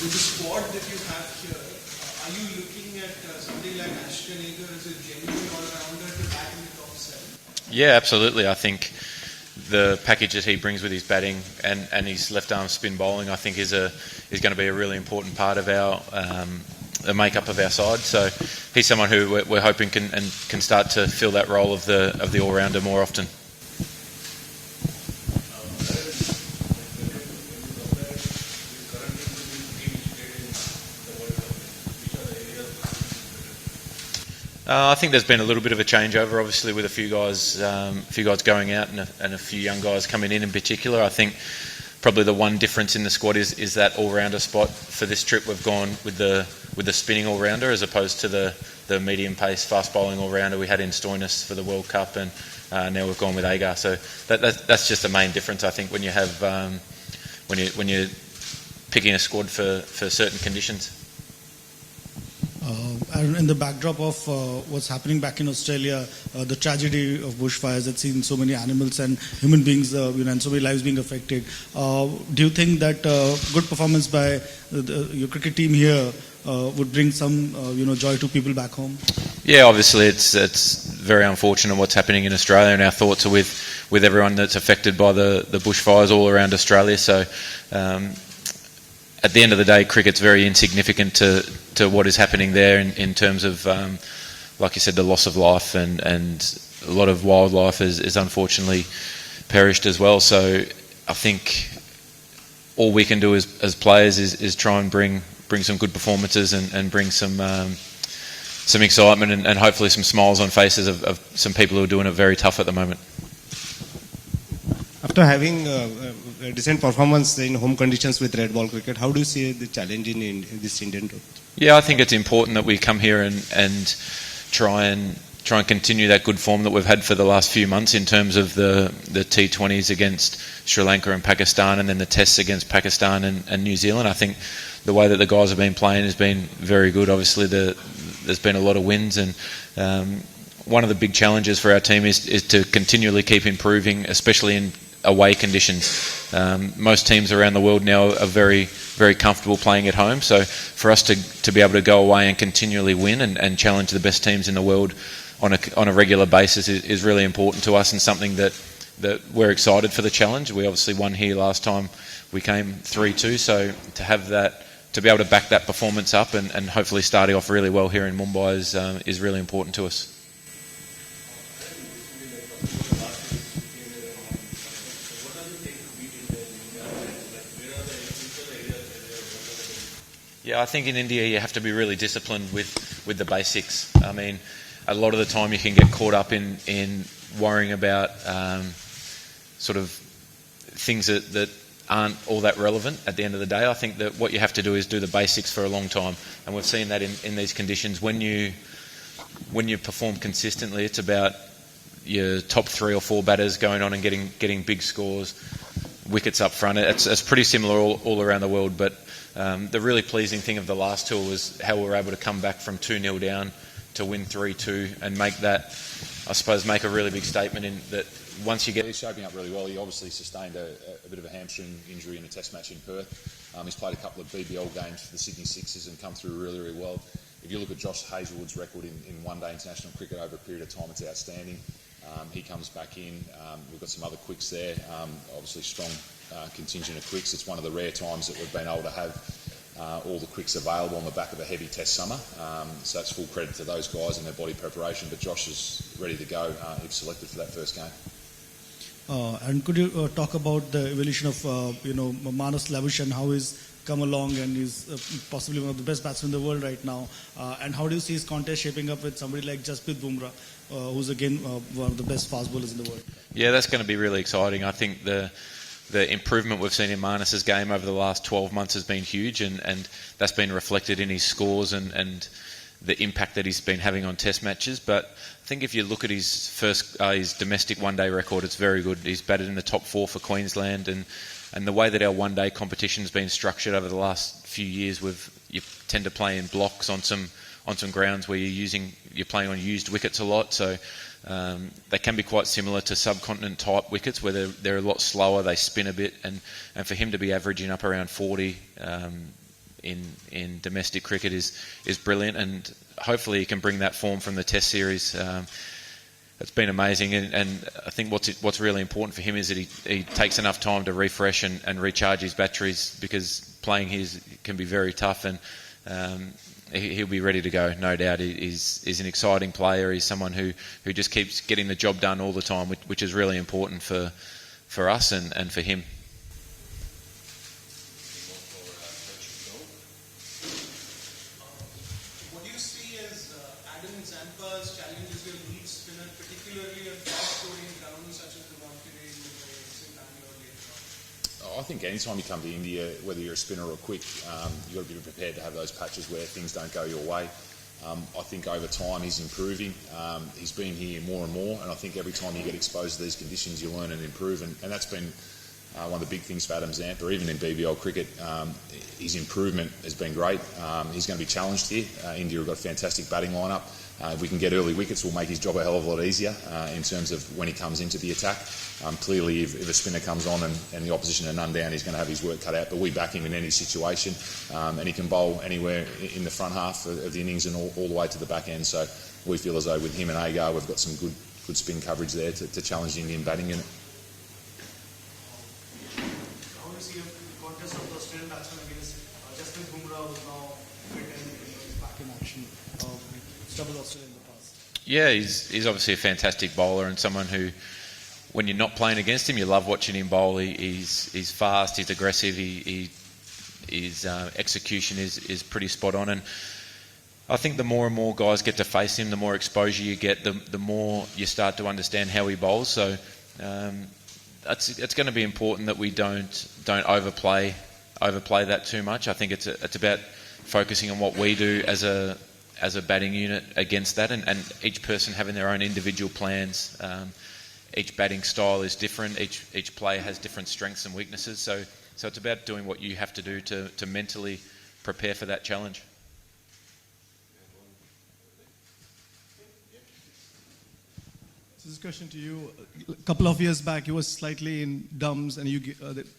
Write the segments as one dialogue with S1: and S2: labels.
S1: with the squad that you have here, are you looking at somebody like Ashton Ager as a genuine all-rounder to bat in the top 7?
S2: Yeah, absolutely. I think the package that he brings with his batting and his left-arm spin bowling, I think is going to be a really important part of our the makeup of our side. So he's someone who we're hoping can start to fill that role of the all-rounder more often. I think there's been a little bit of a changeover, obviously, with a few guys going out and a few young guys coming in particular. I think probably the one difference in the squad is that all-rounder spot. For this trip, we've gone with the spinning all-rounder as opposed to the medium-pace, fast-bowling all-rounder we had in Stoinis for the World Cup, and now we've gone with Agar. So that's just the main difference, I think, when you have when you're picking a squad for certain conditions.
S3: And in the backdrop of what's happening back in Australia, the tragedy of bushfires that's seen so many animals and human beings, and so many lives being affected. Do you think that good performance by your cricket team here would bring some, joy to people back home?
S2: Yeah, obviously it's very unfortunate what's happening in Australia, and our thoughts are with everyone that's affected by the bushfires all around Australia. So. At the end of the day, cricket's very insignificant to what is happening there in terms of, like you said, the loss of life and a lot of wildlife is unfortunately perished as well. So I think all we can do as players is try and bring some good performances and bring some excitement and hopefully some smiles on faces of some people who are doing it very tough at the moment.
S4: After having a decent performance in home conditions with red ball cricket, how do you see the challenge in this Indian tour?
S2: Yeah, I think it's important that we come here and try and continue that good form that we've had for the last few months in terms of the T20s against Sri Lanka and Pakistan, and then the tests against Pakistan and New Zealand. I think the way that the guys have been playing has been very good. Obviously, there's been a lot of wins, and one of the big challenges for our team is to continually keep improving, especially in away conditions. Most teams around the world now are very, very comfortable playing at home. So for us to be able to go away and continually win and challenge the best teams in the world on a regular basis is really important to us, and something that we're excited for the challenge. We obviously won here last time we came 3-2. So to have that, to be able to back that performance up and hopefully starting off really well here in Mumbai is really important to us. Yeah, I think in India you have to be really disciplined with the basics. I mean, a lot of the time you can get caught up in worrying about sort of things that aren't all that relevant at the end of the day. I think that what you have to do is do the basics for a long time, and we've seen that in these conditions. When you perform consistently, it's about your top 3 or 4 batters going on and getting big scores, wickets up front. It's pretty similar all around the world, but the really pleasing thing of the last tour was how we were able to come back from 2-0 down to win 3-2 and make a really big statement in that once you get...
S5: He's shaping up really well. He obviously sustained a bit of a hamstring injury in a test match in Perth. He's played a couple of BBL games for the Sydney Sixers and come through really, really well. If you look at Josh Hazlewood's record in one-day international cricket over a period of time, it's outstanding. He comes back in. We've got some other quicks there. Obviously strong contingent of quicks. It's one of the rare times that we've been able to have all the quicks available on the back of a heavy test summer. So that's full credit to those guys and their body preparation. But Josh is ready to go if selected for that first game.
S3: And could you talk about the evolution of Manas Lavish and how he's come along, and he's possibly one of the best batsmen in the world right now, and how do you see his contest shaping up with somebody like Jasprit Bumrah, who's again one of the best fast bowlers in the world? Yeah,
S2: that's going to be really exciting. I think the improvement we've seen in Manas's game over the last 12 months has been huge, and that's been reflected in his scores and the impact that he's been having on test matches. But I think if you look at his domestic one-day record, it's very good. He's batted in the top 4 for Queensland, and the way that our one-day competition's been structured over the last few years, you tend to play in blocks on some grounds where you're playing on used wickets a lot. So they can be quite similar to subcontinent type wickets where they're a lot slower, they spin a bit, and for him to be averaging up around 40 in domestic cricket is brilliant, and hopefully he can bring that form from the Test series. It's been amazing, and I think what's really important for him is that he takes enough time to refresh and recharge his batteries, because playing here can be very tough, and he'll be ready to go, no doubt. He's an exciting player. He's someone who just keeps getting the job done all the time, which is really important for us and for him.
S1: What do you see as Adam Zampa's challenges will lead spinner, particularly on fast-scoring grounds such as the one today in Bangalore later on?
S5: I think anytime you come to India, whether you're a spinner or quick, you've got to be prepared to have those patches where things don't go your way. I think over time he's improving. He's been here more and more, and I think every time you get exposed to these conditions, you learn and improve, and that's been one of the big things for Adam Zampa. Even in BBL cricket, his improvement has been great. He's going to be challenged here. India have got a fantastic batting lineup. If we can get early wickets, we'll make his job a hell of a lot easier in terms of when he comes into the attack. Clearly, if a spinner comes on and the opposition are none down, he's going to have his work cut out. But we back him in any situation, and he can bowl anywhere in the front half of the innings and all the way to the back end. So we feel as though with him and Agar, we've got some good spin coverage there to challenge the Indian batting unit.
S3: How do you see the contest of the Australian batsman against Jasprit Bumrah, who's now fit and is back in action? Double Australia in the past.
S2: Yeah, he's obviously a fantastic bowler, and someone who, when you're not playing against him, you love watching him bowl. He's fast, he's aggressive, his execution is pretty spot on, and I think the more and more guys get to face him, the more exposure you get, the more you start to understand how he bowls. So it's going to be important that we don't overplay that too much. I think it's about focusing on what we do as a batting unit against that, and each person having their own individual plans. Each batting style is different. Each player has different strengths and weaknesses. So it's about doing what you have to do to mentally prepare for that challenge.
S6: This is a question to you. A couple of years back, you were slightly in dumps, and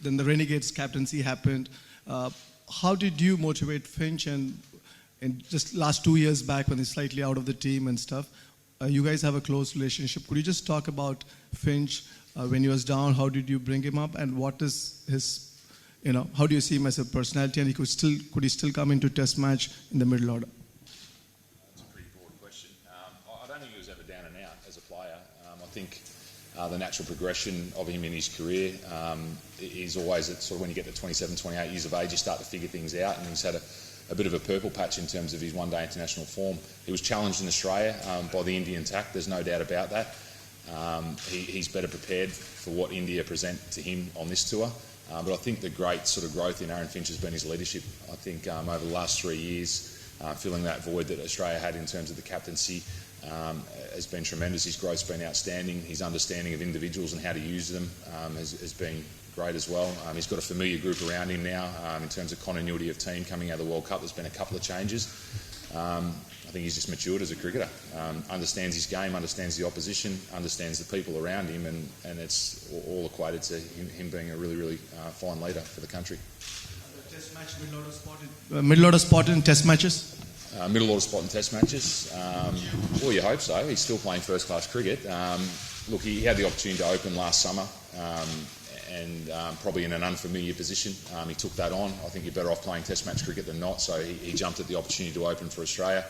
S6: then the Renegades captaincy happened. How did you motivate Finch, and just last 2 years back when he's slightly out of the team and stuff? You guys have a close relationship. Could you just talk about Finch when he was down? How did you bring him up, and what is his, how do you see him as a personality, and could he still come into Test match in the middle order?
S5: That's a pretty broad question. I don't think he was ever down and out as a player. I think the natural progression of him in his career is always that sort of when you get to 27, 28 years of age, you start to figure things out, and he's had a bit of a purple patch in terms of his one-day international form. He was challenged in Australia by the Indian attack, there's no doubt about that. He's better prepared for what India present to him on this tour. But I think the great sort of growth in Aaron Finch has been his leadership. I think over the last 3 years, filling that void that Australia had in terms of the captaincy has been tremendous. His growth's been outstanding. His understanding of individuals and how to use them has been great as well. He's got a familiar group around him now in terms of continuity of team coming out of the World Cup. There's been a couple of changes. I think he's just matured as a cricketer. Understands his game, understands the opposition, understands the people around him, and it's all equated to him being a really, really fine leader for the country.
S6: Test match, middle order spot in Test matches?
S5: Middle order spot in Test matches. Well, you hope so. He's still playing first-class cricket. Look, he had the opportunity to open last summer. And probably in an unfamiliar position. He took that on. I think you're better off playing Test match cricket than not, so he jumped at the opportunity to open for Australia.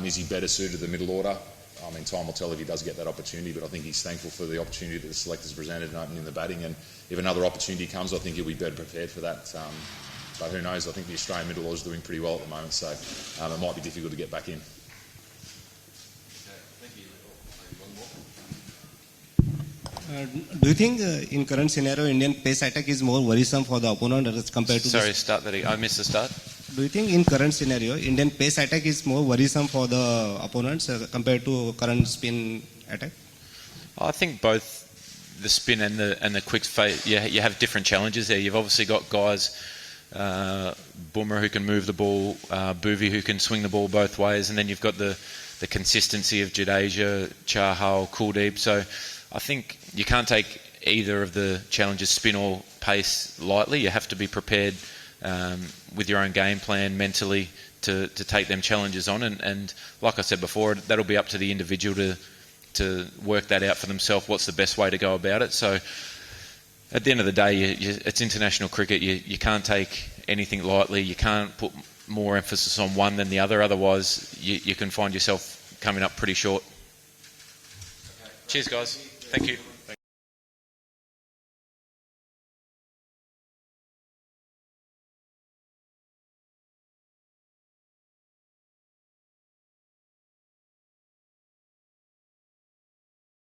S5: Is he better suited to the middle order? I mean, time will tell if he does get that opportunity, but I think he's thankful for the opportunity that the selectors presented in opening the batting, and if another opportunity comes, I think he'll be better prepared for that. But who knows, I think the Australian middle order is doing pretty well at the moment, so it might be difficult to get back in.
S4: Do you think in current scenario Indian pace attack is more worrisome for the opponent as compared to
S2: I missed the start.
S4: Do you think in current scenario Indian pace attack is more worrisome for the opponents compared to current spin attack?
S2: I think both the spin and the quick phase, you have different challenges there. You've obviously got guys, Bumrah who can move the ball, Bhuvi who can swing the ball both ways, and then you've got the consistency of Jadeja, Chahal, Kuldeep. So I think you can't take either of the challenges, spin or pace, lightly. You have to be prepared with your own game plan mentally to take them challenges on. And like I said before, that'll be up to the individual to work that out for themselves, what's the best way to go about it. So at the end of the day, it's international cricket. You can't take anything lightly. You can't put more emphasis on one than the other. Otherwise, you can find yourself coming up pretty short. Cheers, guys. Thank you.